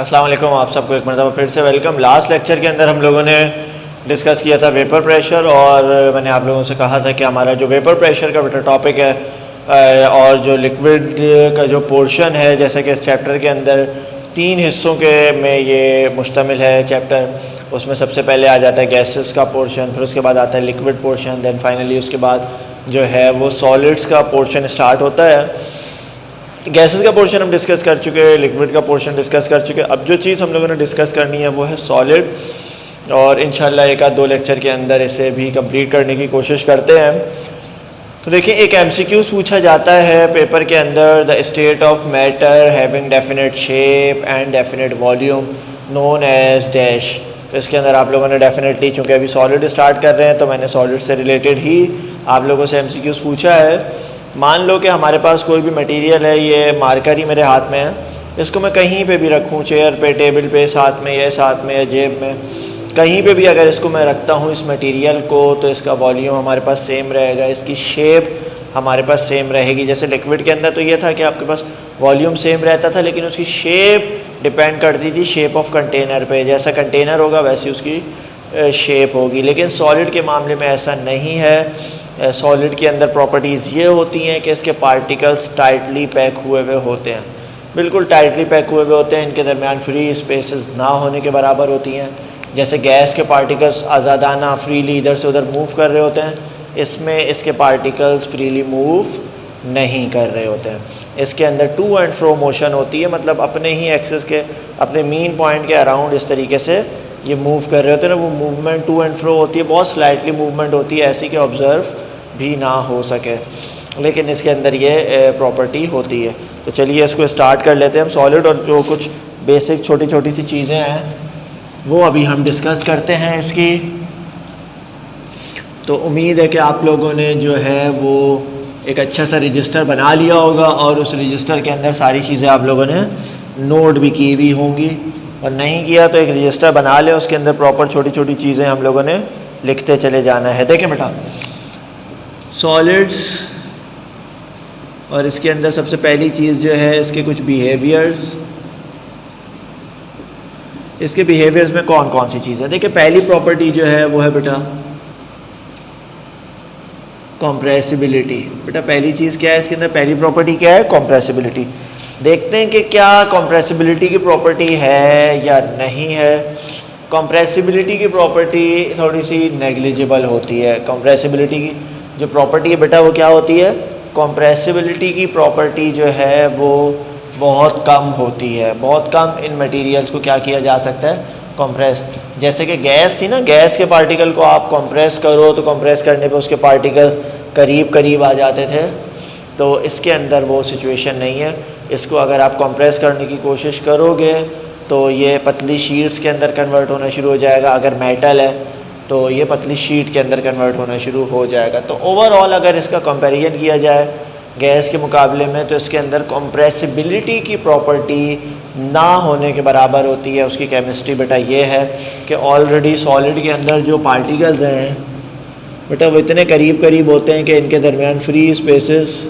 अस्सलाम वालेकुम, आप सबको एक मरतबा फिर से वेलकम। लास्ट लेक्चर के अंदर हम लोगों ने डिस्कस किया था वेपर प्रेशर, और मैंने आप लोगों से कहा था कि हमारा जो वेपर प्रेशर का बेटा टॉपिक है और जो लिक्विड का जो पोर्शन है, जैसे कि इस चैप्टर के अंदर 3 हिस्सों के में ये मुश्तमिल है चैप्टर। उसमें सबसे पहले आ जाता है गैसेस का पोर्शन, फिर उसके बाद आता है लिक्विड पोर्शन, देन फाइनली उसके बाद जो है वो सॉलिड्स का पोर्शन स्टार्ट होता है। गैसेस का पोर्शन हम डिस्कस कर चुके हैं, लिक्विड का पोर्शन डिस्कस कर चुके हैं। अब जो चीज़ हम लोगों ने डिस्कस करनी है वो है सॉलिड, और इंशाल्लाह एक आध 2 लेक्चर के अंदर इसे भी कंप्लीट करने की कोशिश करते हैं। तो देखिए, एक MCQs पूछा जाता है पेपर के अंदर, the state of matter having definite shape and definite volume known as dash. तो इसके अंदर आप लोगों ने डेफिनेटली, चूँकि अभी सॉलिड स्टार्ट कर रहे हैं तो मैंने सॉलिड से रिलेटेड ही आप लोगों से MCQs पूछा है। मान लो कि हमारे पास कोई भी मटेरियल है, ये मार्कर ही मेरे हाथ में है, इसको मैं कहीं पे भी रखूँ, चेयर पे, टेबल पे, साथ में या जेब में, कहीं पे भी अगर इसको मैं रखता हूँ इस मटेरियल को, तो इसका वॉल्यूम हमारे पास सेम रहेगा, इसकी शेप हमारे पास सेम रहेगी। जैसे लिक्विड के अंदर तो ये था कि आपके पास वॉल्यूम सेम रहता था, लेकिन उसकी शेप डिपेंड करती थी शेप ऑफ कंटेनर पे। जैसा कंटेनर होगा वैसी उसकी शेप होगी। लेकिन सॉलिड के मामले में ऐसा नहीं है। सॉलिड के अंदर प्रॉपर्टीज़ ये होती हैं कि इसके पार्टिकल्स टाइटली पैक हुए हुए होते हैं, बिल्कुल टाइटली पैक हुए हुए होते हैं। इनके दरमियान फ्री स्पेसेस ना होने के बराबर होती हैं। जैसे गैस के पार्टिकल्स आज़ादाना फ्रीली इधर से उधर मूव कर रहे होते हैं, इसमें इसके पार्टिकल्स फ्रीली मूव नहीं कर रहे होते हैं। इसके अंदर टू एंड फ्रो मोशन होती है, मतलब अपने ही एक्सेस के, अपने मेन पॉइंट के अराउंड इस तरीके से ये मूव कर रहे होते हैं ना। वो मूवमेंट टू एंड फ्रो होती है, बहुत स्लाइटली मूवमेंट होती है, ऐसी कि ऑब्ज़र्व भी ना हो सके, लेकिन इसके अंदर ये प्रॉपर्टी होती है। तो चलिए इसको स्टार्ट कर लेते हैं हम सॉलिड, और जो कुछ बेसिक छोटी छोटी सी चीज़ें हैं वो अभी हम डिस्कस करते हैं इसकी। तो उम्मीद है कि आप लोगों ने जो है वो एक अच्छा सा रजिस्टर बना लिया होगा, और उस रजिस्टर के अंदर सारी चीज़ें आप लोगों ने नोट भी की हुई होंगी, और नहीं किया तो एक रजिस्टर बना ले, उसके अंदर प्रॉपर छोटी छोटी चीज़ें हम लोगों ने लिखते चले जाना है। देखें बेटा, सॉलिड्स, और इसके अंदर सबसे पहली चीज़ जो है इसके कुछ बिहेवियर्स। इसके बिहेवियर्स में कौन कौन सी चीज़ें, देखिए पहली प्रॉपर्टी जो है वो है बेटा कॉम्प्रेसिबिलिटी। बेटा पहली चीज़ क्या है इसके अंदर, पहली प्रॉपर्टी क्या है, कॉम्प्रेसिबिलिटी। देखते हैं कि क्या कॉम्प्रेसिबिलिटी की प्रॉपर्टी है या नहीं है। कॉम्प्रेसिबिलिटी की प्रॉपर्टी थोड़ी सी नेग्लिजिबल होती है। कॉम्प्रेसिबिलिटी की जो प्रॉपर्टी है बेटा वो क्या होती है, कॉम्प्रेसिबिलिटी की प्रॉपर्टी जो है वो बहुत कम होती है। बहुत कम इन मटेरियल्स को क्या किया जा सकता है, कंप्रेस। जैसे कि गैस थी ना, गैस के पार्टिकल को आप कंप्रेस करो तो कंप्रेस करने पे उसके पार्टिकल्स करीब करीब आ जाते थे। तो इसके अंदर वो सिचुएशन नहीं है। इसको अगर आप कंप्रेस करने की कोशिश करोगे तो ये पतली शीट्स के अंदर कन्वर्ट होना शुरू हो जाएगा। अगर मेटल है तो ये पतली शीट के अंदर कन्वर्ट होना शुरू हो जाएगा। तो ओवरऑल अगर इसका कंपैरिजन किया जाए गैस के मुकाबले में, तो इसके अंदर कंप्रेसिबिलिटी की प्रॉपर्टी ना होने के बराबर होती है। उसकी केमिस्ट्री बेटा ये है कि ऑलरेडी सॉलिड के अंदर जो पार्टिकल्स हैं बेटा वो इतने करीब करीब होते हैं कि इनके दरमियान फ्री स्पेसेस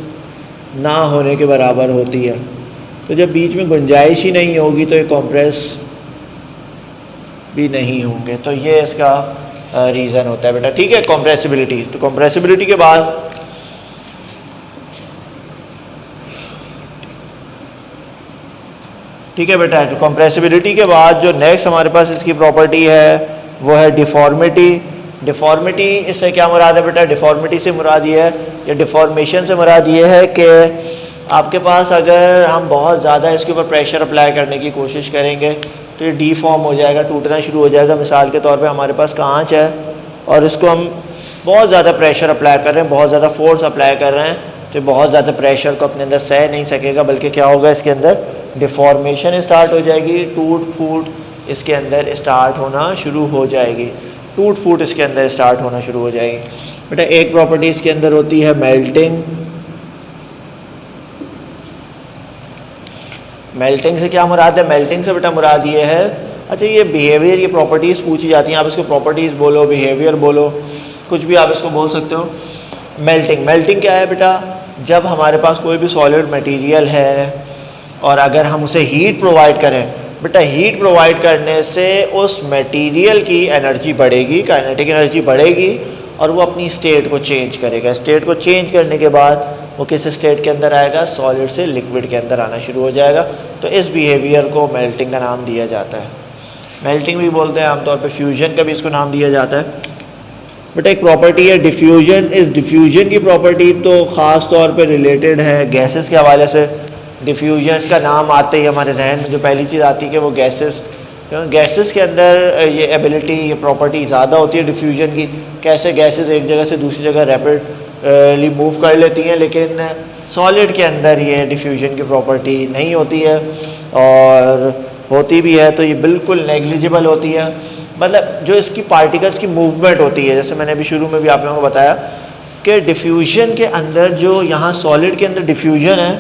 ना होने के बराबर होती है। तो जब बीच में गुंजाइश ही नहीं होगी तो ये कंप्रेस भी नहीं होंगे। तो ये इसका रीज़न होता है बेटा, ठीक है, कंप्रेसिबिलिटी। तो कंप्रेसिबिलिटी के बाद ठीक है बेटा, तो कंप्रेसिबिलिटी के बाद जो नेक्स्ट हमारे पास इसकी प्रॉपर्टी है वो है डिफॉर्मिटी। डिफॉर्मिटी, इससे क्या मुराद है बेटा, डिफॉर्मिटी से मुराद ये है, या डिफॉर्मेशन से मुराद ये है कि आपके पास अगर हम बहुत ज़्यादा इसके ऊपर प्रेशर अप्लाई करने की कोशिश करेंगे तो ये डीफॉर्म हो जाएगा, टूटना शुरू हो जाएगा। मिसाल के तौर पे हमारे पास कांच है और इसको हम बहुत ज़्यादा प्रेशर अप्लाई कर रहे हैं, बहुत ज़्यादा फोर्स अप्लाई कर रहे हैं, तो बहुत ज़्यादा प्रेशर को अपने अंदर सह नहीं सकेगा, बल्कि क्या होगा, इसके अंदर डिफॉर्मेशन स्टार्ट हो जाएगी, टूट फूट इसके अंदर स्टार्ट होना शुरू हो जाएगी, टूट फूट इसके अंदर स्टार्ट होना शुरू हो जाएगी। बेटा एक प्रॉपर्टी इसके अंदर होती है मेल्टिंग। मेल्टिंग से क्या मुराद है, मेल्टिंग से बेटा मुराद ये है, अच्छा ये बिहेवियर, ये प्रॉपर्टीज़ पूछी जाती हैं, आप इसको प्रॉपर्टीज़ बोलो, बिहेवियर बोलो, कुछ भी आप इसको बोल सकते हो। मेल्टिंग, मेल्टिंग क्या है बेटा, जब हमारे पास कोई भी सॉलिड मटेरियल है और अगर हम उसे हीट प्रोवाइड करें, बेटा हीट प्रोवाइड करने से उस मटेरियल की एनर्जी बढ़ेगी, काइनेटिक एनर्जी बढ़ेगी और वो अपनी स्टेट को चेंज करेगा। स्टेट को चेंज करने के बाद वो किस स्टेट के अंदर आएगा, सॉलिड से लिक्विड के अंदर आना शुरू हो जाएगा। तो इस बिहेवियर को मेल्टिंग का नाम दिया जाता है। मेल्टिंग भी बोलते हैं आमतौर पे, फ्यूजन का भी इसको नाम दिया जाता है। बट एक प्रॉपर्टी है डिफ्यूजन। इस डिफ्यूजन की प्रॉपर्टी तो ख़ास तौर पे रिलेटेड है गैसेस के हवाले से। डिफ्यूजन का नाम आते ही हमारे जहन में जो पहली चीज़ आती है कि वो गैसेस के अंदर ये एबिलिटी, ये प्रॉपर्टी ज़्यादा होती है डिफ्यूजन की। कैसे गैसेस एक जगह से दूसरी जगह रैपिडली मूव कर लेती हैं, लेकिन सॉलिड के अंदर ये डिफ्यूजन की प्रॉपर्टी नहीं होती है, और होती भी है तो ये बिल्कुल नेग्लिजिबल होती है। मतलब जो इसकी पार्टिकल्स की मूवमेंट होती है, जैसे मैंने अभी शुरू में भी आप लोगों को बताया कि डिफ्यूजन के अंदर जो यहाँ सॉलिड के अंदर डिफ्यूजन है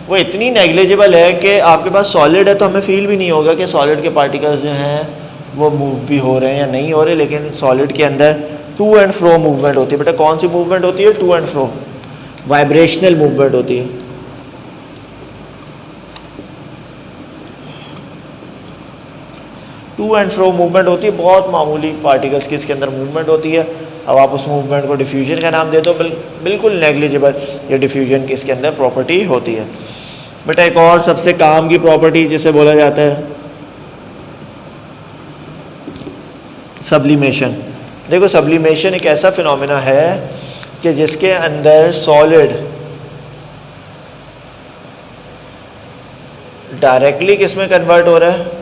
वो इतनी नेग्लिजिबल है कि आपके पास सॉलिड है तो हमें फील भी नहीं होगा कि सॉलिड के पार्टिकल्स जो हैं वो मूव भी हो रहे हैं या नहीं हो रहे। लेकिन सॉलिड के अंदर टू एंड फ्रो मूवमेंट होती है। बेटा कौन सी मूवमेंट होती है? To and fro, vibrational movement होती है। टू एंड फ्रो मूवमेंट होती है, बहुत मामूली पार्टिकल्स की इसके अंदर मूवमेंट होती है। अब आप उस मूवमेंट को डिफ्यूजन का नाम दे दो, बिल्कुल नेग्लिजिबल ये डिफ्यूजन की इसके अंदर प्रॉपर्टी होती है। बेटा एक और सबसे काम की प्रॉपर्टी जिसे बोला जाता है सब्लिमेशन। देखो सब्लिमेशन एक ऐसा फिनोमेना है कि जिसके अंदर सॉलिड डायरेक्टली किस में कन्वर्ट हो रहा है।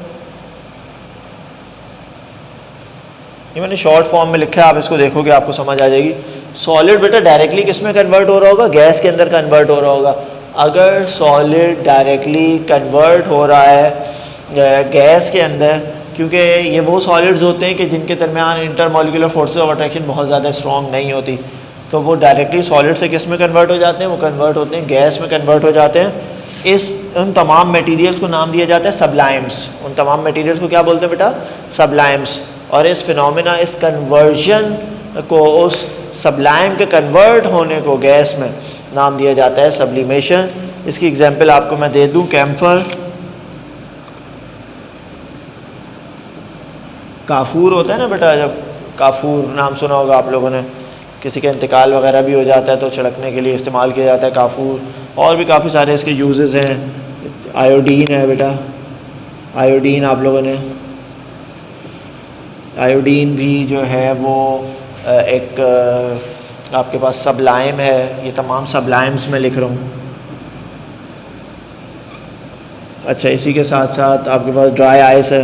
ये मैंने शॉर्ट फॉर्म में लिखा है, आप इसको देखोगे आपको समझ आ जाएगी। सॉलिड बेटा डायरेक्टली किस में कन्वर्ट हो रहा होगा? गैस के अंदर कन्वर्ट हो रहा होगा। अगर सॉलिड डायरेक्टली कन्वर्ट हो रहा है गैस के अंदर, क्योंकि ये वो सॉलिड्स होते हैं कि जिनके दरमियान इंटरमॉलिक्यूलर फोर्सेस ऑफ अट्रैक्शन बहुत ज़्यादा स्ट्रॉन्ग नहीं होती, तो वो डायरेक्टली सॉलिड से किस में कन्वर्ट हो जाते हैं? वो कन्वर्ट होते हैं गैस में कन्वर्ट हो जाते हैं। उन तमाम मटेरियल्स को नाम दिया जाता है सब्लाइम्स। उन तमाम मटेरियल्स को क्या बोलते हैं बेटा? सब्लाइम्स। और इस फिनोमेना, इस कन्वर्जन को, उस सब्लाइम के कन्वर्ट होने को गैस में नाम दिया जाता है सब्लिमेशन। इसकी एग्जांपल आपको मैं दे दूं, कैम्फर, काफूर होता है ना बेटा, जब काफूर नाम सुना होगा आप लोगों ने, किसी का इंतकाल वगैरह भी हो जाता है तो छिड़कने के लिए इस्तेमाल किया जाता है काफूर। और भी काफ़ी सारे इसके यूजेस हैं। आयोडीन है बेटा, आयोडीन आप लोगों ने, आयोडीन भी जो है वो एक आपके पास सब्लाइम है। ये तमाम सब्लाइम्स में लिख रहा हूँ। अच्छा, इसी के साथ साथ आपके पास ड्राई आइस है।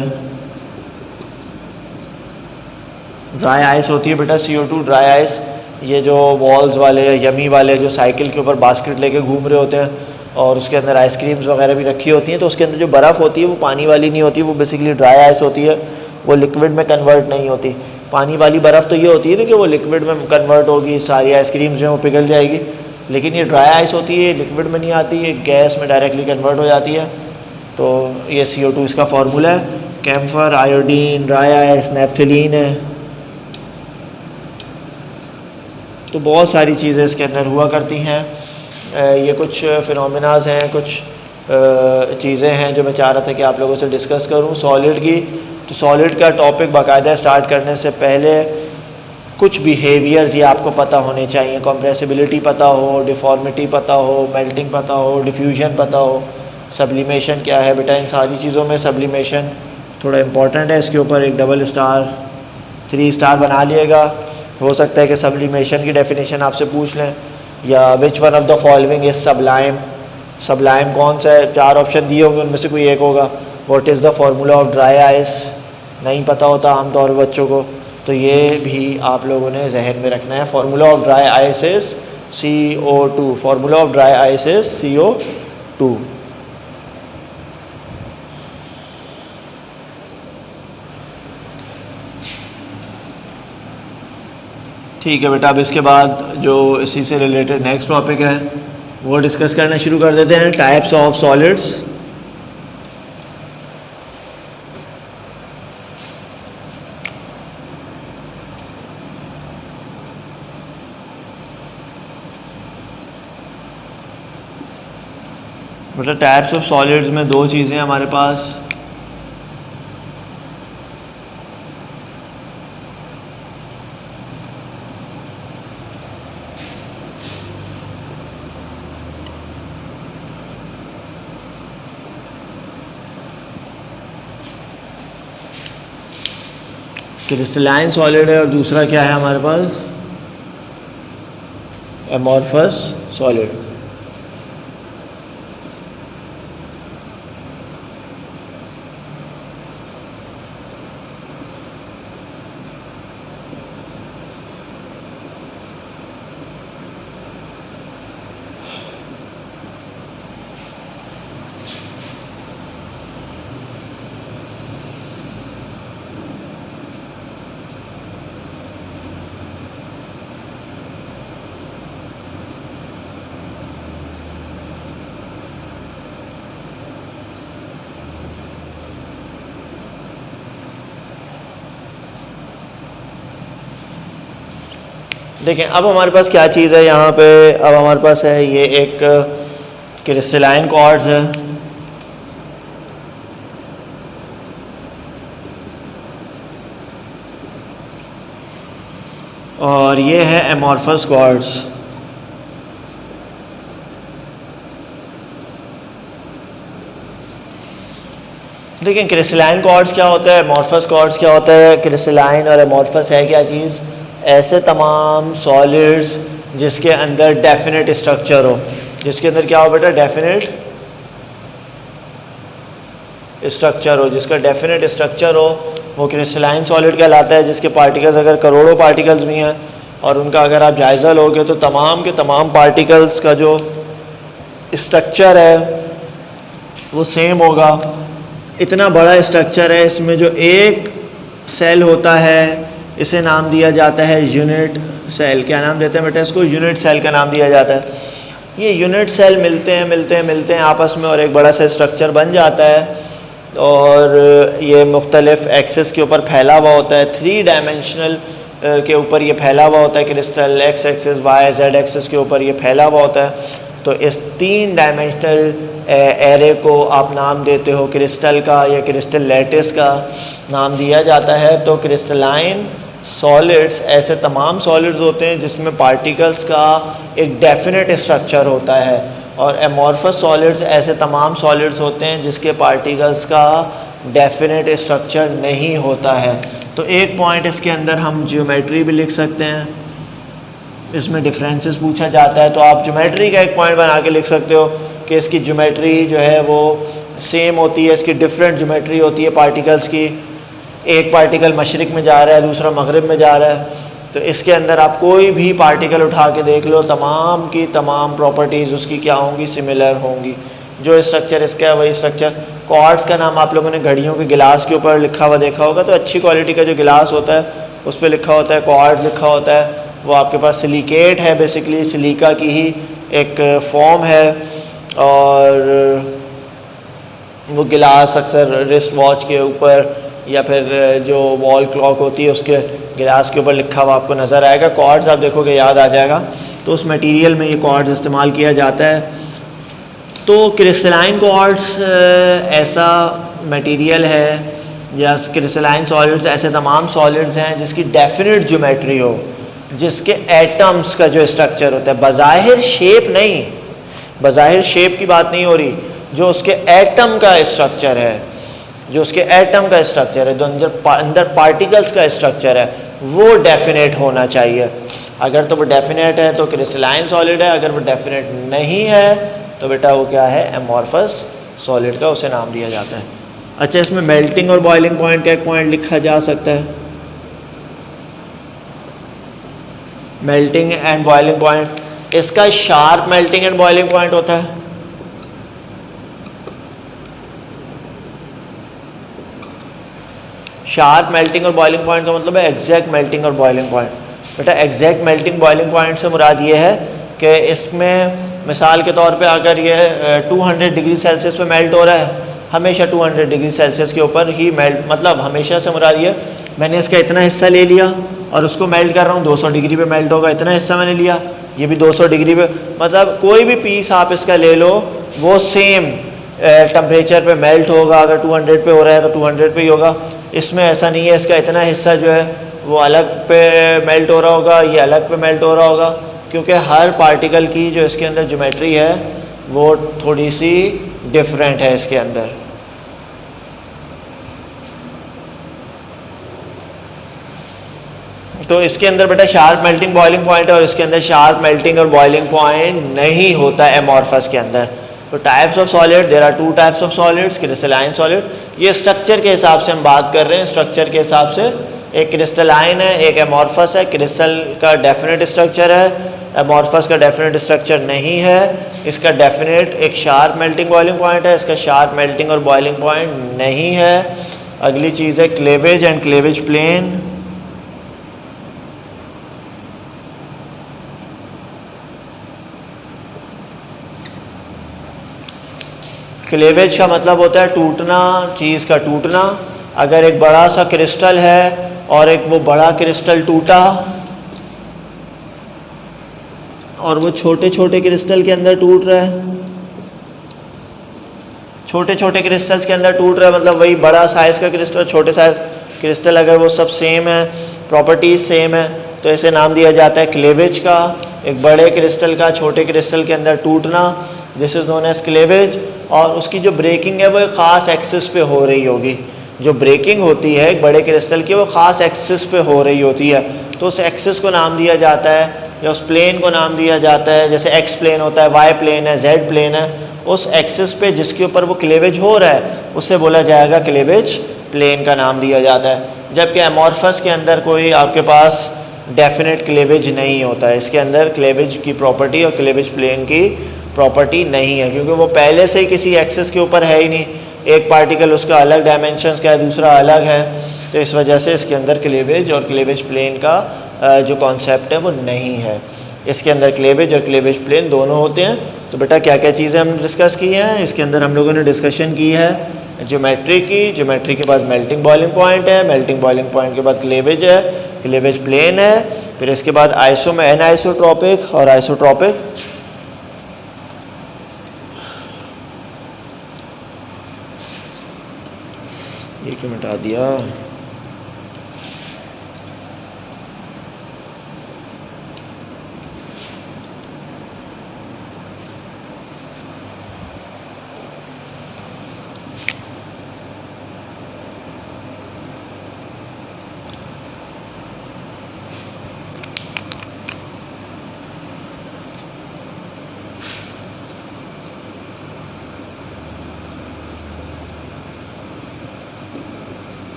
ड्राई आइस होती है बेटा CO2 ड्राई आइस। ये जो वॉल्स वाले, यमी वाले जो साइकिल के ऊपर बास्केट लेके घूम रहे होते हैं और उसके अंदर आइसक्रीम्स वगैरह भी रखी होती हैं, तो उसके अंदर जो बर्फ़ होती है वो पानी वाली नहीं होती, वो बेसिकली ड्राई आइस होती है। वो लिक्विड में कन्वर्ट नहीं होती। पानी वाली बर्फ़ तो ये होती है ना कि वो लिक्विड में कन्वर्ट होगी, सारी आइसक्रीम्स जो है वो पिघल जाएगी, लेकिन ये ड्राई आइस होती है, लिक्विड में नहीं आती, ये गैस में डायरेक्टली कन्वर्ट हो जाती है। तो ये CO2 इसका फार्मूला है। Camphor, iodine, dry ice, naphthalene है। तो बहुत सारी चीज़ें इसके अंदर हुआ करती हैं। ये कुछ फिनोमेनाज हैं, कुछ चीज़ें हैं जो मैं चाह रहा था कि आप लोगों से डिस्कस करूं सॉलिड की। तो सॉलिड का टॉपिक बाकायदा स्टार्ट करने से पहले कुछ बिहेवियर्स ये आपको पता होने चाहिए। कंप्रेसिबिलिटी पता हो, डिफॉर्मिटी पता हो, मेल्टिंग पता हो, डिफ्यूजन पता हो, सब्लिमेशन क्या है बेटा। इन सारी चीज़ों में सब्लिमेशन थोड़ा इम्पॉर्टेंट है। इसके ऊपर एक डबल स्टार, 3 स्टार बना लिएगा। हो सकता है कि सब्लिमेशन की डेफिनेशन आपसे पूछ लें, या which one of the following is sublime. Sublime कौन सा है? 4 ऑप्शन दिए होंगे, उनमें से कोई एक होगा। What is the formula of dry ice? नहीं पता होता आमतौर पर बच्चों को, तो ये भी आप लोगों ने जहन में रखना है। Formula of dry ice is CO2। Formula of dry ice is CO2। ठीक है बेटा, अब इसके बाद जो इसी से रिलेटेड नेक्स्ट टॉपिक है वो डिस्कस करना शुरू कर देते हैं। Types of solids. मतलब टाइप्स ऑफ सॉलिड्स में 2 चीज़ें हमारे पास, क्रिस्टलाइन सॉलिड है और दूसरा क्या है हमारे पास, एमॉर्फस सॉलिड। देखें अब हमारे पास क्या चीज़ है यहाँ पे, अब हमारे पास है ये एक क्रिस्टलाइन क्वार्ट्ज है और ये है एमॉर्फस क्वार्ट्ज। देखिए क्रिस्टलाइन क्वार्ट्ज क्या होता है, एमॉर्फस क्वार्ट्ज क्या होता है। क्रिस्टलाइन और एमॉर्फस है क्या चीज़, ऐसे तमाम सॉलिड्स जिसके अंदर डेफिनेट स्ट्रक्चर हो, जिसके अंदर क्या हो बेटा, डेफिनेट स्ट्रक्चर हो, जिसका डेफिनेट स्ट्रक्चर हो वो क्रिस्टलाइन सॉलिड कहलाता है। जिसके पार्टिकल्स अगर करोड़ों पार्टिकल्स भी हैं और उनका अगर आप जायज़ा लोगे तो तमाम के तमाम पार्टिकल्स का जो स्ट्रक्चर है वो सेम होगा। इतना बड़ा स्ट्रक्चर है, इसमें जो एक सेल होता है इसे नाम दिया जाता है यूनिट सेल। क्या नाम देते हैं बेटा इसको, यूनिट सेल का नाम दिया जाता है। ये यूनिट सेल मिलते हैं आपस में और एक बड़ा सा स्ट्रक्चर बन जाता है और ये मुख्तलिफ एक्सेस के ऊपर फैला हुआ होता है। 3 डायमेंशनल के ऊपर ये फैला हुआ होता है crystal, X axis Y Z axis के ऊपर ये फैला हुआ होता है। तो इस 3 डायमेंशनल एरे को आप नाम देते हो क्रिस्टल का या क्रिस्टल लैटिस का नाम दिया जाता है। तो क्रिस्टलाइन सॉलिड्स ऐसे तमाम सॉलिड्स होते हैं जिसमें पार्टिकल्स का एक डेफिनेट स्ट्रक्चर होता है और एमॉर्फस सॉलिड्स ऐसे तमाम सॉलिड्स होते हैं जिसके पार्टिकल्स का डेफिनेट स्ट्रक्चर नहीं होता है। तो एक पॉइंट इसके अंदर हम ज्योमेट्री भी लिख सकते हैं, इसमें डिफरेंसेस पूछा जाता है तो आप ज्योमेट्री का एक पॉइंट बना के लिख सकते हो कि इसकी ज्योमेट्री जो है वो सेम होती है, इसकी डिफरेंट ज्योमेट्री होती है पार्टिकल्स की। एक पार्टिकल मशरिक में जा रहा है, दूसरा मगरिब में जा रहा है, तो इसके अंदर आप कोई भी पार्टिकल उठा के देख लो, तमाम की तमाम प्रॉपर्टीज़ उसकी क्या होंगी, सिमिलर होंगी। जो स्ट्रक्चर इसका है वही स्ट्रक्चर। क्वार्ट्ज का नाम आप लोगों ने घड़ियों के गिलास के ऊपर लिखा हुआ देखा होगा, तो अच्छी क्वालिटी का जो गिलास होता है उस पर लिखा होता है क्वार्ट्ज लिखा होता है। वो आपके पास सिलिकेट है, बेसिकली सिलिका की ही एक फॉर्म है और वो गिलास अक्सर रिस्ट वॉच के ऊपर या फिर जो वॉल क्लॉक होती है उसके गिलास के ऊपर लिखा हुआ आपको नज़र आएगा। क्वार्ट्ज आप देखोगे याद आ जाएगा। तो उस मटेरियल में ये क्वार्ट्ज इस्तेमाल किया जाता है। तो क्रिस्टलाइन क्वार्ट्ज ऐसा मटेरियल है या क्रिस्टलाइन सॉलिड्स ऐसे तमाम सॉलिड्स हैं जिसकी डेफिनेट ज्योमेट्री हो, जिसके एटम्स का जो स्ट्रक्चर होता है, बज़ाहिर शेप नहीं, बज़ाहिर शेप की बात नहीं हो रही, जो उसके एटम का स्ट्रक्चर है, जो उसके एटम का स्ट्रक्चर है, जो अंदर पार्टिकल्स का स्ट्रक्चर है वो डेफिनेट होना चाहिए। अगर तो वो डेफिनेट है तो क्रिस्टलाइन सॉलिड है, अगर वो डेफिनेट नहीं है तो बेटा वो क्या है, एमॉर्फस सॉलिड का उसे नाम दिया जाता है। अच्छा, इसमें मेल्टिंग और बॉइलिंग पॉइंट का एक पॉइंट लिखा जा सकता है, मेल्टिंग एंड बॉइलिंग पॉइंट। इसका sharp melting and boiling point होता है, शार्प मेल्टिंग और बॉइलिंग पॉइंट का मतलब है एग्जैक्ट मेल्टिंग और बॉइलिंग पॉइंट। बेटा एग्जैक्ट मेल्टिंग बॉइलिंग पॉइंट से मुराद ये है कि इसमें मिसाल के तौर पे अगर ये 200 डिग्री सेल्सियस पे मेल्ट हो रहा है, हमेशा 200 डिग्री सेल्सियस के ऊपर ही मेल्ट, मतलब हमेशा से मुराद ये, मैंने इसका इतना हिस्सा ले लिया और उसको मेल्ट कर रहा हूँ, 200 डिग्री पे मेल्ट होगा, इतना हिस्सा मैंने लिया, ये भी 200 डिग्री पे, मतलब कोई भी पीस आप इसका ले लो वो सेम टेम्परेचर पे मेल्ट होगा। अगर 200 पे हो रहा है तो 200 पे ही होगा। इसमें ऐसा नहीं है इसका इतना हिस्सा जो है वो अलग पे मेल्ट हो रहा होगा, ये अलग पे मेल्ट हो रहा होगा, क्योंकि हर पार्टिकल की जो इसके अंदर ज्योमेट्री है वो थोड़ी सी डिफरेंट है इसके अंदर। तो इसके अंदर बेटा शार्प मेल्टिंग बॉइलिंग पॉइंट है और इसके अंदर शार्प मेल्टिंग और बॉइलिंग पॉइंट नहीं होता है एमॉर्फस के अंदर। तो types of solid, there are two types of solids, crystalline solid. ये स्ट्रक्चर के हिसाब से हम बात कर रहे हैं, स्ट्रक्चर के हिसाब से एक क्रिस्टलाइन है, एक एमॉर्फस है। क्रिस्टल का डेफिनेट स्ट्रक्चर है, एमॉर्फस का डेफिनेट स्ट्रक्चर नहीं है। इसका डेफिनेट एक शार्प मेल्टिंग बॉइलिंग पॉइंट है, इसका शार्प मेल्टिंग और बॉइलिंग पॉइंट नहीं है। अगली चीज़ है cleavage and cleavage plane. Cleavage का मतलब होता है टूटना, चीज़ का टूटना। अगर एक बड़ा सा क्रिस्टल है और एक वो बड़ा क्रिस्टल टूटा और वो छोटे छोटे क्रिस्टल के अंदर टूट रहा है, छोटे छोटे क्रिस्टल्स के अंदर टूट रहा है, मतलब वही बड़ा साइज़ का क्रिस्टल छोटे साइज क्रिस्टल, अगर वो सब सेम है, प्रॉपर्टीज सेम है, तो इसे नाम दिया जाता है क्लेवेज का। एक बड़े क्रिस्टल का छोटे क्रिस्टल के अंदर टूटना, this is known as cleavage. और उसकी जो ब्रेकिंग है वो एक ख़ास एक्सिस पे हो रही होगी। जो ब्रेकिंग होती है एक बड़े क्रिस्टल की वो ख़ास एक्सिस पे हो रही होती है, तो उस एक्सिस को नाम दिया जाता है या उस प्लेन को नाम दिया जाता है। जैसे एक्स प्लेन होता है, वाई प्लेन है, जेड प्लेन है, उस एक्सिस पे जिसके ऊपर वो क्लेवेज हो रहा है उसे बोला जाएगा क्लेवेज प्लेन का नाम दिया जाता है। जबकि एमॉर्फस के अंदर कोई आपके पास डेफिनेट क्लेवेज नहीं होता है, इसके अंदर क्लेवेज की प्रॉपर्टी और क्लेवेज प्लेन की प्रॉपर्टी नहीं है, क्योंकि वो पहले से ही किसी एक्सिस के ऊपर है ही नहीं। एक पार्टिकल उसका अलग डायमेंशंस का है, दूसरा अलग है, तो इस वजह से इसके अंदर क्लेवेज और क्लेवेज प्लेन का जो कॉन्सेप्ट है वो नहीं है। इसके अंदर क्लेवेज और क्लेवेज प्लेन दोनों होते हैं। तो बेटा क्या क्या चीज़ें हम डिस्कस की हैं, इसके अंदर हम लोगों ने डिस्कशन की है ज्योमेट्री की। ज्योमेट्री के बाद मेल्टिंग बॉइलिंग पॉइंट है, मेल्टिंग बॉइलिंग पॉइंट के बाद क्लेवेज है, क्लेवेज प्लेन है, फिर इसके बाद एनाइसोट्रॉपिक और आइसोट्रॉपिक। ये क्यों मिटा दिया?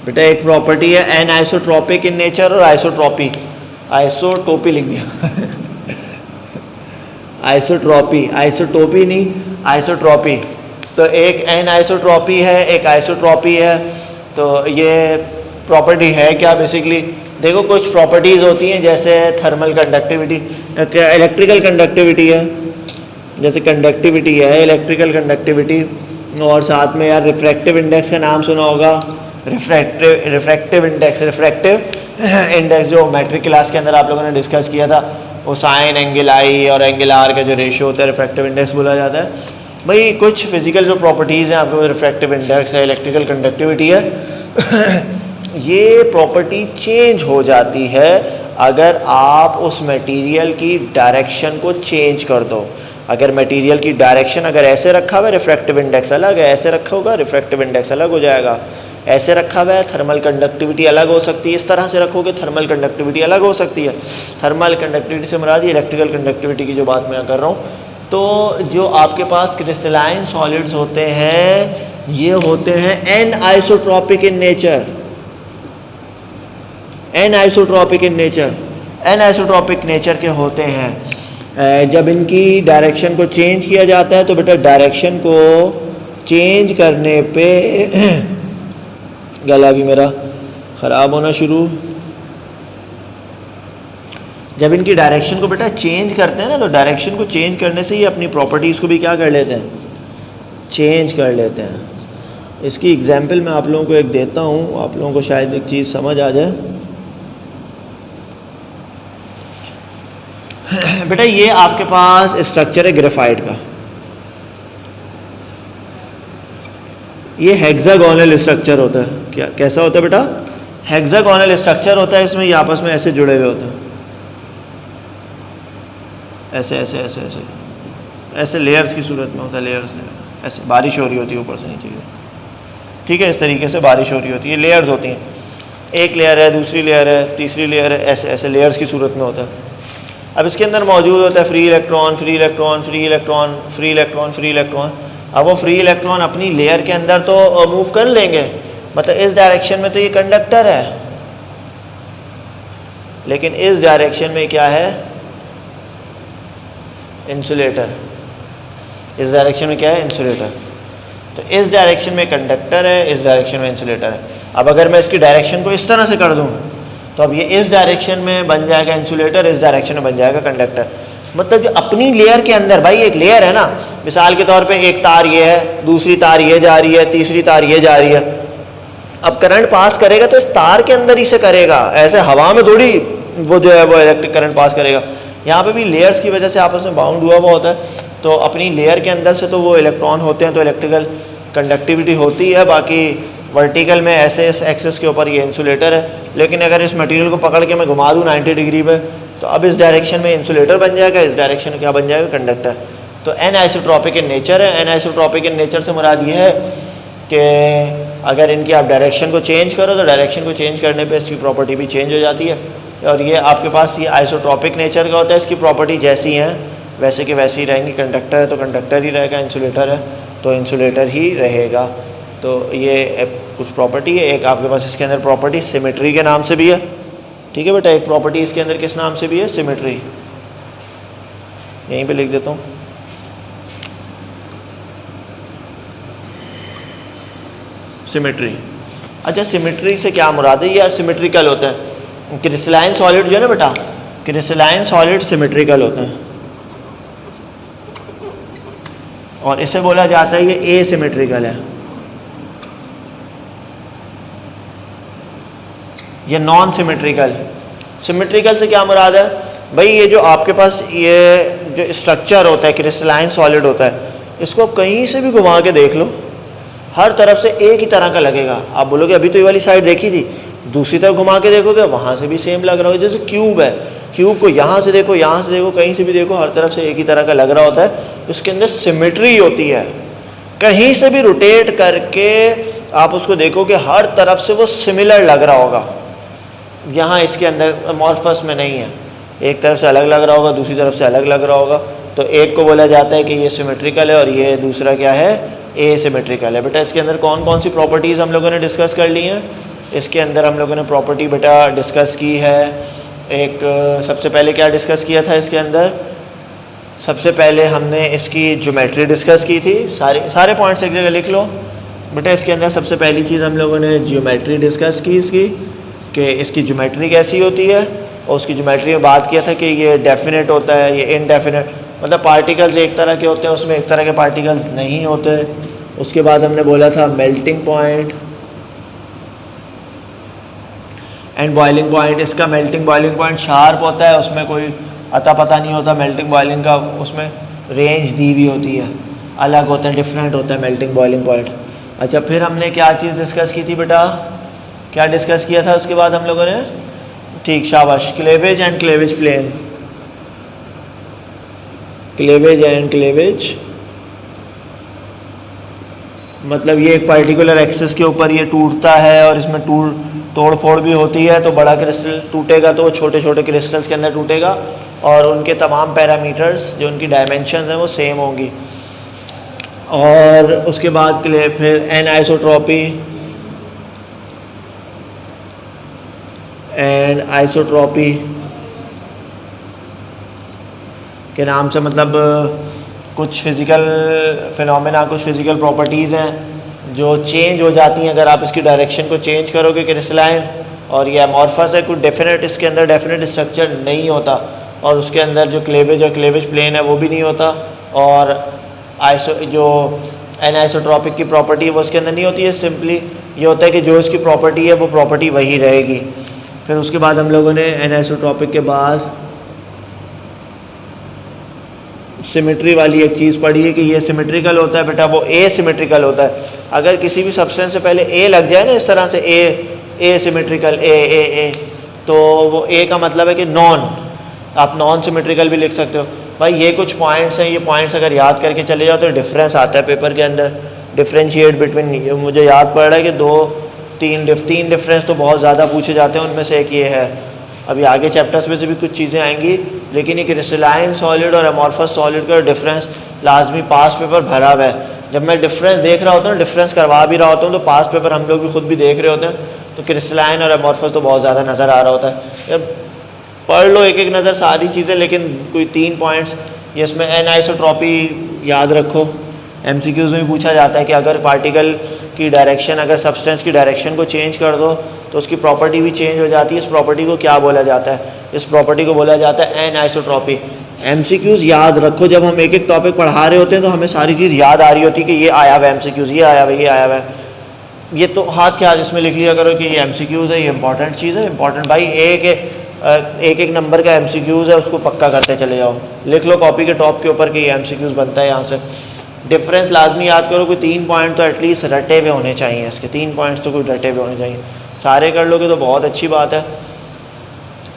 बेटा एक प्रॉपर्टी है एन आइसोट्रॉपिक इन नेचर और आइसोट्रॉपी, आइसोटोपी लिख दिया आइसोटोपी नहीं, आइसोट्रॉपी। तो एक एन आइसोट्रॉपी है, एक आइसोट्रॉपी है। तो ये प्रॉपर्टी है क्या? बेसिकली देखो कुछ प्रॉपर्टीज़ होती हैं जैसे थर्मल कंडक्टिविटी, इलेक्ट्रिकल कंडक्टिविटी है, जैसे कंडक्टिविटी है, इलेक्ट्रिकल कंडक्टिविटी, और साथ में यार रिफ्रैक्टिव इंडेक्स का नाम सुना होगा, रिफ्रैक्टिव इंडेक्स जो मैट्रिक क्लास के अंदर आप लोगों ने डिस्कस किया था, वो साइन एंगल आई और एंगल आर का जो रेशियो होता है रिफ्रैक्टिव इंडेक्स बोला जाता है। भाई कुछ फिजिकल जो प्रॉपर्टीज़ हैं आपको, रिफ्रैक्टिव इंडेक्स है, इलेक्ट्रिकल कंडक्टिविटी है ये प्रॉपर्टी चेंज हो जाती है अगर आप उस मटेरियल की डायरेक्शन को चेंज कर दो। अगर मटेरियल की डायरेक्शन अगर ऐसे रखा हुआ है रिफ्रैक्टिव इंडेक्स अलग है, ऐसे रखा होगा रिफ्रैक्टिव इंडेक्स अलग हो जाएगा, ऐसे रखा हुआ है थर्मल कंडक्टिविटी अलग हो सकती है, इस तरह से रखोगे थर्मल कंडक्टिविटी अलग हो सकती है। थर्मल कंडक्टिविटी से मुराद ये इलेक्ट्रिकल कंडक्टिविटी की जो बात मैं कर रहा हूँ। तो जो आपके पास क्रिस्टलाइन सॉलिड्स होते हैं ये होते हैं an isotropic in nature, an isotropic in nature, an isotropic nature के होते हैं। जब इनकी डायरेक्शन को चेंज किया जाता है तो बेटा डायरेक्शन को चेंज करने पे गला भी मेरा ख़राब होना शुरू। जब इनकी डायरेक्शन को बेटा चेंज करते हैं ना, तो डायरेक्शन को चेंज करने से ही अपनी प्रॉपर्टीज़ को भी क्या कर लेते हैं, चेंज कर लेते हैं। इसकी एग्जांपल मैं आप लोगों को एक देता हूँ, आप लोगों को शायद एक चीज़ समझ आ जाए। बेटा ये आपके पास स्ट्रक्चर है ग्रेफाइट का, ये हेक्सागोनल स्ट्रक्चर होता है। क्या कैसा होता है बेटा? हेक्सागोनल स्ट्रक्चर होता है, इसमें ये आपस में ऐसे जुड़े हुए होते हैं, ऐसे ऐसे ऐसे ऐसे ऐसे लेयर्स की सूरत में होता है, लेयर्स ऐसे बारिश हो रही होती है ऊपर से नीचे की, ठीक है, इस तरीके से बारिश हो रही होती है, लेयर्स होती हैं। एक लेयर है, दूसरी लेयर है, तीसरी लेयर है, ऐसे ऐसे लेयर्स की सूरत में होता है। अब इसके अंदर मौजूद होता है free electron, free electron, free electron, free electron, free electron. अब वो फ्री इलेक्ट्रॉन अपनी लेयर के अंदर तो मूव कर लेंगे, मतलब इस डायरेक्शन में तो ये कंडक्टर है, लेकिन इस डायरेक्शन में क्या है, इंसुलेटर। इस डायरेक्शन में क्या है, इंसुलेटर। तो इस डायरेक्शन में कंडक्टर है, इस डायरेक्शन में इंसुलेटर है। अब अगर मैं इसकी डायरेक्शन को इस तरह से कर दूं तो अब ये इस डायरेक्शन में बन जाएगा इंसुलेटर, इस डायरेक्शन में बन जाएगा कंडक्टर। मतलब जो अपनी लेयर के अंदर, भाई एक लेयर है ना, मिसाल के तौर पे एक तार ये है, दूसरी तार ये जा रही है, तीसरी तार ये जा रही है। अब करंट पास करेगा तो इस तार के अंदर ही से करेगा, ऐसे हवा में थोड़ी वो जो है वो इलेक्ट्रिक करंट पास करेगा। यहाँ पे भी लेयर्स की वजह से आपस में बाउंड हुआ होता है, तो अपनी लेयर के अंदर से तो वो इलेक्ट्रॉन होते हैं, तो इलेक्ट्रिकल कंडक्टिविटी होती है। बाकी वर्टिकल में ऐसे इस एक्सिस के ऊपर ये इंसुलेटर है, लेकिन अगर इस मटेरियल को पकड़ के मैं घुमा दूँ 90 डिग्री पे, तो अब इस डायरेक्शन में इंसुलेटर बन जाएगा, इस डायरेक्शन में क्या बन जाएगा, कंडक्टर। तो एन आइसोट्रॉपिक इन नेचर है। एन आइसोट्रॉपिक इन नेचर से मुराद ये है कि अगर इनकी आप डायरेक्शन को चेंज करो तो डायरेक्शन को चेंज करने पे इसकी प्रॉपर्टी भी चेंज हो जाती है, और ये आपके पास ये आइसोट्रॉपिक नेचर का होता है। इसकी प्रॉपर्टी जैसी हैं वैसे के वैसी रहेंगी। कंडक्टर है तो कंडक्टर ही रहेगा, इंसुलेटर है तो इंसुलेटर ही रहेगा। तो ये कुछ प्रॉपर्टी है। एक आपके पास इसके अंदर प्रॉपर्टी सिमेट्री के नाम से भी है, ठीक है बेटा। एक प्रॉपर्टी इसके अंदर किस नाम से भी है, सिमेट्री। यहीं पे लिख देता हूँ, सिमेट्री। अच्छा, सिमेट्री से क्या मुराद है यार? सिमेट्रिकल होता है। क्रिस्टलाइन सॉलिड जो है ना बेटा, क्रिस्टलाइन सॉलिड सिमेट्रिकल होते हैं, और इसे बोला जाता है ये एसिमेट्रिकल है, ये नॉन सिमेट्रिकल। सिमेट्रिकल से क्या मुराद है भाई? ये जो आपके पास ये जो स्ट्रक्चर होता है, क्रिस्टलाइन सॉलिड होता है, इसको कहीं से भी घुमा के देख लो, हर तरफ से एक ही तरह का लगेगा। आप बोलोगे अभी तो ये वाली साइड देखी थी, दूसरी तरफ घुमा के देखोगे वहाँ से भी सेम लग रहा हो। जैसे क्यूब है, क्यूब को यहाँ से देखो, यहाँ से देखो, कहीं से भी देखो, हर तरफ से एक ही तरह का लग रहा होता है। इसके अंदर सिमेट्री होती है। कहीं से भी रोटेट करके आप उसको देखोगे हर तरफ से वो सिमिलर लग रहा होगा। यहाँ इसके अंदर अमॉर्फस में नहीं है, एक तरफ से अलग लग रहा होगा, दूसरी तरफ से अलग लग रहा होगा। तो एक को बोला जाता है कि ये सिमेट्रिकल है, और ये दूसरा क्या है, एसिमेट्रिकल है। बेटा इसके अंदर कौन कौन सी प्रॉपर्टीज़ हम लोगों ने डिस्कस कर ली हैं? इसके अंदर हम लोगों ने प्रॉपर्टी बेटा डिस्कस की है। एक सबसे पहले क्या डिस्कस किया था इसके अंदर? सबसे पहले हमने इसकी ज्योमेट्री डिस्कस की थी। सारे पॉइंट्स एक जगह लिख लो बेटा। इसके अंदर सबसे पहली चीज़ हम लोगों ने ज्योमेट्री डिस्कस की इसकी, कि इसकी ज्योमेट्री कैसी होती है, और उसकी ज्योमेट्री में बात किया था कि ये डेफिनेट होता है, ये इनडेफिनेट, मतलब पार्टिकल्स एक तरह के होते हैं, उसमें एक तरह के पार्टिकल्स नहीं होते। उसके बाद हमने बोला था melting point and boiling point. इसका मेल्टिंग बॉइलिंग पॉइंट शार्प होता है, उसमें कोई अता पता नहीं होता। मेल्टिंग बॉइलिंग का उसमें रेंज दी हुई होती है, अलग होता है, डिफरेंट होता है मेल्टिंग बॉइलिंग पॉइंट। अच्छा, फिर हमने क्या चीज़ डिस्कस की थी बेटा? क्या डिस्कस किया था उसके बाद हम लोगों ने? ठीक, शाबाश, cleavage and cleavage plane. Cleavage and cleavage मतलब ये एक पर्टिकुलर एक्सिस के ऊपर ये टूटता है, और इसमें तोड़ फोड़ भी होती है। तो बड़ा क्रिस्टल टूटेगा तो वो छोटे छोटे क्रिस्टल्स के अंदर टूटेगा, और उनके तमाम पैरामीटर्स जो उनकी डायमेंशंस हैं वो सेम होंगी। और उसके बाद फिर एन आइसोट्रॉपी एंड आइसोट्रॉपी के नाम से मतलब कुछ फिज़िकल फिनोमेना, कुछ फिज़िकल प्रॉपर्टीज़ हैं जो चेंज हो जाती हैं अगर आप इसकी डायरेक्शन को चेंज करोगे क्रिस्टलाइन। और ये अमॉर्फस है, कुछ डेफिनेट इसके अंदर डेफिनेट स्ट्रक्चर नहीं होता, और उसके अंदर जो क्लेवेज और क्लेवेज प्लेन है वो भी नहीं होता। और जो एनाइसोट्रॉपिक की प्रॉपर्टी है वो उसके अंदर नहीं होती है। सिंपली ये होता है कि जो इसकी प्रॉपर्टी है वो प्रॉपर्टी वही रहेगी। फिर उसके बाद हम लोगों ने एनाइसोट्रॉपिक के बाद सिमेट्री वाली एक चीज़ पढ़ी है कि ये सिमेट्रिकल होता है बेटा, वो एसिमेट्रिकल होता है। अगर किसी भी सब्सटेंस से पहले ए लग जाए ना इस तरह से, ए सिमेट्रिकल, ए, तो वो ए का मतलब है कि नॉन, आप नॉन सिमेट्रिकल भी लिख सकते हो। भाई ये कुछ पॉइंट्स हैं, ये पॉइंट्स अगर याद करके चले जाओ तो डिफरेंस आता है पेपर के अंदर। डिफ्रेंशिएट बिटवीन, मुझे याद पड़ रहा है कि 2 तीन डिफरेंस तो बहुत ज़्यादा पूछे जाते हैं, उनमें से एक ये है। अभी आगे चैप्टर्स में से भी कुछ चीज़ें आएंगी, लेकिन ये क्रिस्टलाइन सॉलिड और अमॉर्फस सॉलिड का डिफरेंस लाजमी पास पेपर भरा हुआ है। जब मैं डिफरेंस देख रहा होता हूँ, डिफरेंस करवा भी रहा होता हूँ, तो पास पेपर हम लोग भी खुद भी देख रहे होते हैं, तो क्रिस्टलाइन और अमॉर्फस तो बहुत ज़्यादा नज़र आ रहा होता है। अब पढ़ लो एक एक नज़र सारी चीज़ें, लेकिन कोई 3 पॉइंट्स ये इसमें एनआइसोट्रॉपी याद रखो। एमसीक्यूज़ में पूछा जाता है कि अगर पार्टिकल की डायरेक्शन, अगर सब्सटेंस की डायरेक्शन को चेंज कर दो तो उसकी प्रॉपर्टी भी चेंज हो जाती है। इस प्रॉपर्टी को क्या बोला जाता है? इस प्रॉपर्टी को बोला जाता है एनआइसोट्रॉपी। एमसीक्यूज़ याद रखो, जब हम एक एक टॉपिक पढ़ा रहे होते हैं तो हमें सारी चीज़ याद आ रही होती है कि ये आया हुआ है एमसीक्यूज़, ये आया हुआ है, ये आया हुआ है, ये तो हाथ के हाथ इसमें लिख लिया करो कि ये एमसीक्यूज़ है, ये इंपॉर्टेंट चीज़ है। इंपॉर्टेंट भाई एक नंबर का एमसीक्यूज़ है, उसको पक्का करते चले जाओ। लिख लो कॉपी के टॉप के ऊपर कि ये एमसीक्यूज़ बनता है यहाँ से। डिफरेंस लाजमी याद करो, कोई 3 पॉइंट तो एटलीस्ट रटे हुए होने चाहिए, इसके 3 पॉइंट्स तो कोई रटे हुए होने चाहिए। सारे कर लोगे तो बहुत अच्छी बात है।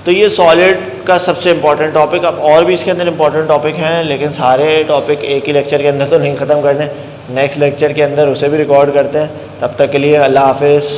तो ये सॉलिड का सबसे इंपॉर्टेंट टॉपिक। अब और भी इसके अंदर इंपॉर्टेंट टॉपिक हैं, लेकिन सारे टॉपिक एक ही लेक्चर के अंदर तो नहीं ख़त्म करने, नेक्स्ट लेक्चर के अंदर उसे भी रिकॉर्ड करते हैं। तब तक के लिए अल्लाह हाफिज़।